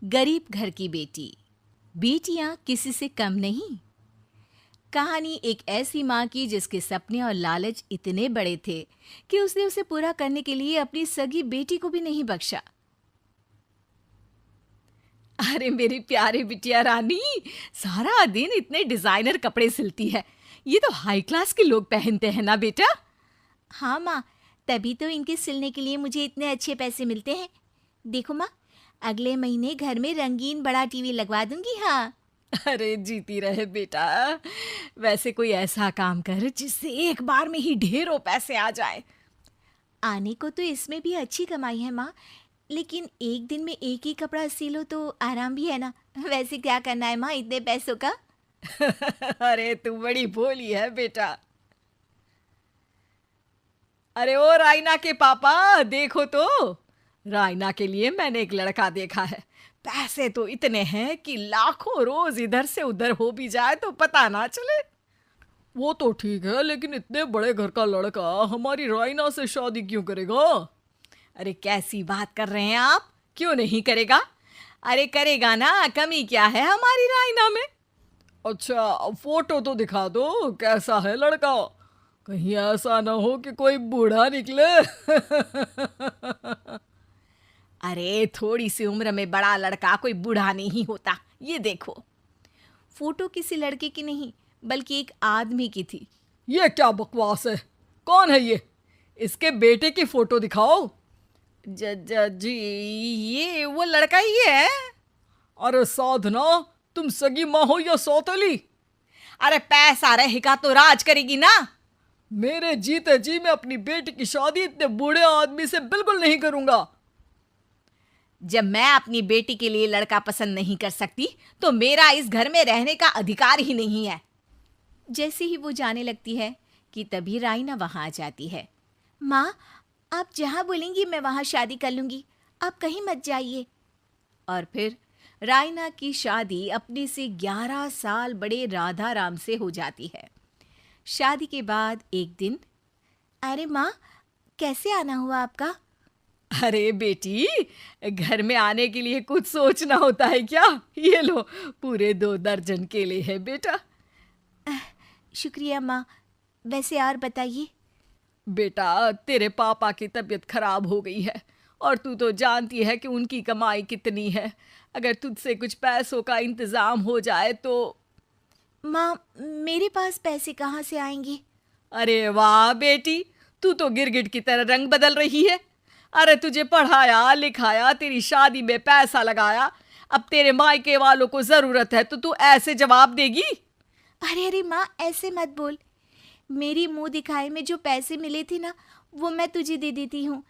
गरीब घर की बेटी, बेटियां किसी से कम नहीं। कहानी एक ऐसी माँ की जिसके सपने और लालच इतने बड़े थे कि उसने उसे पूरा करने के लिए अपनी सगी बेटी को भी नहीं बख्शा। अरे मेरी प्यारी बिटिया रानी, सारा दिन इतने डिजाइनर कपड़े सिलती है। ये तो हाई क्लास के लोग पहनते हैं ना बेटा। हाँ माँ, तभी तो इनके सिलने के लिए मुझे इतने अच्छे पैसे मिलते हैं। देखो माँ, अगले महीने घर में रंगीन बड़ा टीवी लगवा दूंगी। हाँ। अरे जीती रहे बेटा। वैसे कोई ऐसा काम कर जिससे एक बार में ही ढेरों पैसे आ जाए। आने को तो इसमें भी अच्छी कमाई है माँ, लेकिन एक दिन में एक ही कपड़ा सिलो तो आराम भी है ना। वैसे क्या करना है माँ इतने पैसों का? अरे तू बड़ी भोली है बेटा। अरे ओ रायना के पापा, देखो तो, रायना के लिए मैंने एक लड़का देखा है। पैसे तो इतने हैं कि लाखों रोज इधर से उधर हो भी जाए तो पता ना चले। वो तो ठीक है, लेकिन इतने बड़े घर का लड़का हमारी रायना से शादी क्यों करेगा? अरे कैसी बात कर रहे हैं आप? क्यों नहीं करेगा? अरे करेगा ना, कमी क्या है हमारी रायना में? अच्छा, फोटो तो दिखा दो, कैसा है लड़का? कहीं ऐसा ना हो कि कोई बूढ़ा निकले। अरे थोड़ी सी उम्र में बड़ा लड़का कोई बूढ़ा नहीं होता। ये देखो। फोटो किसी लड़के की नहीं, बल्कि एक आदमी की थी। ये क्या बकवास है? कौन है ये? इसके बेटे की फोटो दिखाओ। जी, ये वो लड़का ही है। अरे साधना, तुम सगी माँ हो या सौतेली? अरे पैसा रहेगा तो राज करेगी ना। मेरे जीते जी मैं अपनी बेटी की शादी इतने बूढ़े आदमी से बिल्कुल नहीं करूंगा। जब मैं अपनी बेटी के लिए लड़का पसंद नहीं कर सकती तो मेरा इस घर में रहने का अधिकार ही नहीं है। जैसे ही वो जाने लगती है कि तभी रायना वहां आ जाती है। माँ, आप जहां बोलेंगी मैं वहां शादी कर लूंगी, आप कहीं मत जाइए। और फिर रायना की शादी अपने से 11 साल बड़े राधा राम से हो जाती है। शादी के बाद एक दिन, अरे माँ, कैसे आना हुआ आपका? अरे बेटी, घर में आने के लिए कुछ सोचना होता है क्या? ये लो, पूरे 2 दर्जन केले हैं बेटा। शुक्रिया माँ। वैसे और बताइए। बेटा, तेरे पापा की तबीयत खराब हो गई है और तू तो जानती है कि उनकी कमाई कितनी है। अगर तुझसे कुछ पैसों का इंतजाम हो जाए तो। माँ, मेरे पास पैसे कहाँ से आएंगे? अरे वाह बेटी, तू तो गिरगिट की तरह रंग बदल रही है। अरे तुझे पढ़ाया लिखाया, तेरी शादी में पैसा लगाया, अब तेरे मायके वालों को जरूरत है तो तू ऐसे जवाब देगी? अरे अरे माँ, ऐसे मत बोल। मेरी मुंह दिखाए में जो पैसे मिले थे ना, वो मैं तुझे दे देती हूँ।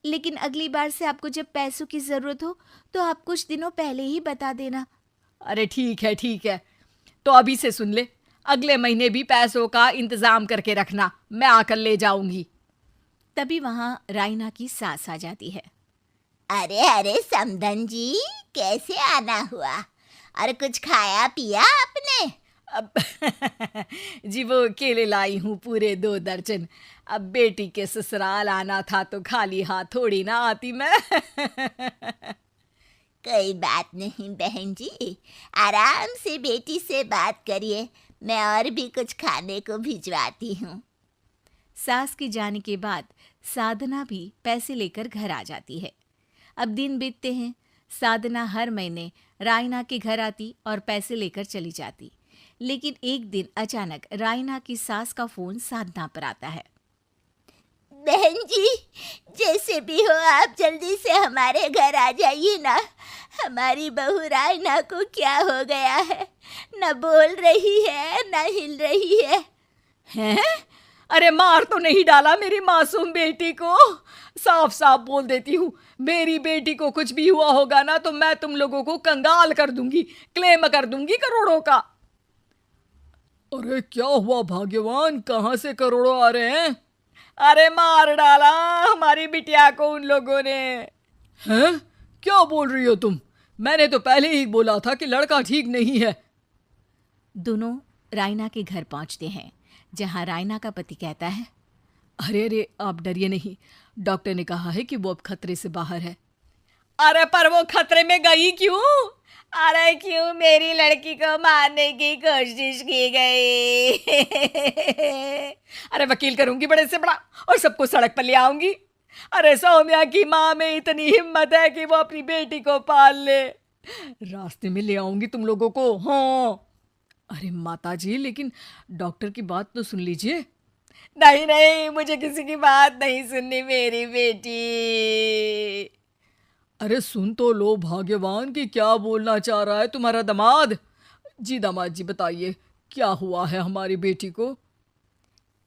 लेकिन अगली बार से आपको जब पैसों की जरूरत हो तो आप कुछ दिनों पहले ही बता देना। अरे ठीक है ठीक है, तो अभी से सुन ले, अगले महीने भी पैसों का इंतजाम करके रखना, मैं आकर ले जाऊंगी। तभी वहां रायना की सास आ जाती है। अरे अरे समधन जी, कैसे आना हुआ? और कुछ खाया पिया आपने? अब जी वो केले लाई हूँ पूरे 2 दर्जन। अब बेटी के ससुराल आना था तो खाली हाथ थोड़ी ना आती मैं। कोई बात नहीं बहन जी, आराम से बेटी से बात करिए, मैं और भी कुछ खाने को भिजवाती हूँ। सास के जाने के बाद साधना भी पैसे लेकर घर आ जाती है। अब दिन बीतते हैं। साधना हर महीने रायना के घर आती और पैसे लेकर चली जाती। लेकिन एक दिन अचानक रायना की सास का फोन साधना पर आता है। बहन जी, जैसे भी हो आप जल्दी से हमारे घर आ जाइए ना। हमारी बहू रायना को क्या हो गया है? न बोल रही है न हिल रही है। हैं? अरे मार तो नहीं डाला मेरी मासूम बेटी को? साफ साफ बोल देती हूँ, मेरी बेटी को कुछ भी हुआ होगा ना तो मैं तुम लोगों को कंगाल कर दूंगी, क्लेम कर दूंगी करोड़ों का। अरे क्या हुआ भाग्यवान, कहाँ से करोड़ों आ रहे हैं? अरे मार डाला हमारी बिटिया को उन लोगों ने। हैं? क्या बोल रही हो तुम? मैंने तो पहले ही बोला था कि लड़का ठीक नहीं है। दोनों रायना के घर पहुंचते हैं, जहां रायना का पति कहता है, अरे अरे आप डरिए नहीं, डॉक्टर ने कहा है कि वो अब खतरे से बाहर है। अरे पर वो खतरे में गई क्यों? अरे क्यों मेरी लड़की को मारने की कोशिश की गई? अरे वकील करूंगी बड़े से बड़ा और सबको सड़क पर ले आऊंगी। अरे सौम्या की माँ में इतनी हिम्मत है कि वो अपनी बेटी को पाल ले। रास्ते में ले आऊंगी तुम लोगों को। हाँ। अरे माता जी, लेकिन डॉक्टर की बात तो सुन लीजिए। नहीं नहीं, मुझे किसी की बात नहीं सुननी मेरी बेटी। अरे सुन तो लो भाग्यवान कि क्या बोलना चाह रहा है तुम्हारा दामाद। जी दामाद जी, बताइए क्या हुआ है हमारी बेटी को?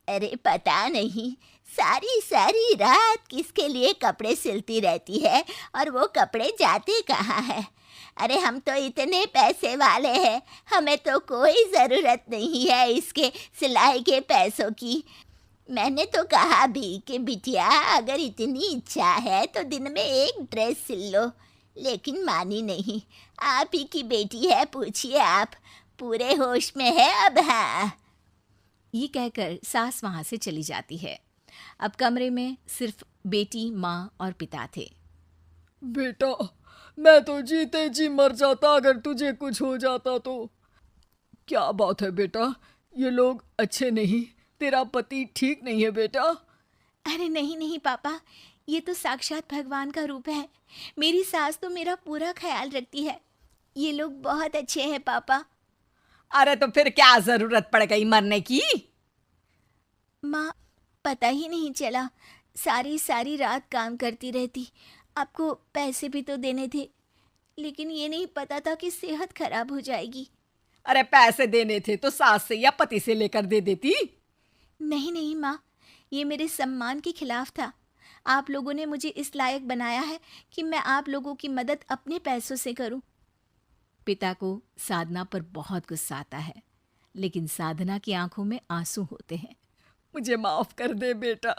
अरे पता नहीं, सारी सारी रात किसके लिए कपड़े सिलती रहती है और वो कपड़े जाते कहाँ हैं। अरे हम तो इतने पैसे वाले हैं, हमें तो कोई ज़रूरत नहीं है इसके सिलाई के पैसों की। मैंने तो कहा भी कि बिटिया अगर इतनी इच्छा है तो दिन में एक ड्रेस सिल लो, लेकिन मानी नहीं। आप ही की बेटी है, पूछिए आप, पूरे होश में है अब। हाँ। ये कहकर सास वहां से चली जाती है। अब कमरे में सिर्फ बेटी, माँ और पिता थे। बेटा, मैं तो जीते जी मर जाता अगर तुझे कुछ हो जाता तो। क्या बात है बेटा, ये लोग अच्छे नहीं, तेरा पति ठीक नहीं है बेटा। अरे नहीं नहीं पापा, ये तो साक्षात भगवान का रूप है। मेरी सास तो मेरा पूरा ख्याल रखती है। ये लोग बहुत अच्छे हैं पापा। अरे तो फिर क्या जरूरत पड़ गई मरने की? माँ, पता ही नहीं चला, सारी सारी रात काम करती रहती। आपको पैसे भी तो देने थे, लेकिन ये नहीं पता था कि सेहत खराब हो जाएगी। अरे पैसे देने थे तो सास से या पति से लेकर दे देती। नहीं नहीं माँ, ये मेरे सम्मान के खिलाफ था। आप लोगों ने मुझे इस लायक बनाया है कि मैं आप लोगों की मदद अपने पैसों से करूं। पिता को साधना पर बहुत गुस्सा आता है, लेकिन साधना की आंखों में आंसू होते हैं। मुझे माफ कर दे बेटा,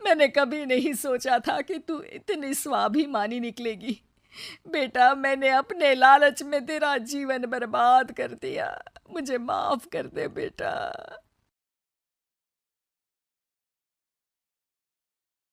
मैंने कभी नहीं सोचा था कि तू इतनी स्वाभिमानी निकलेगी। बेटा, मैंने अपने लालच में तेरा जीवन बर्बाद कर दिया, मुझे माफ कर दे बेटा।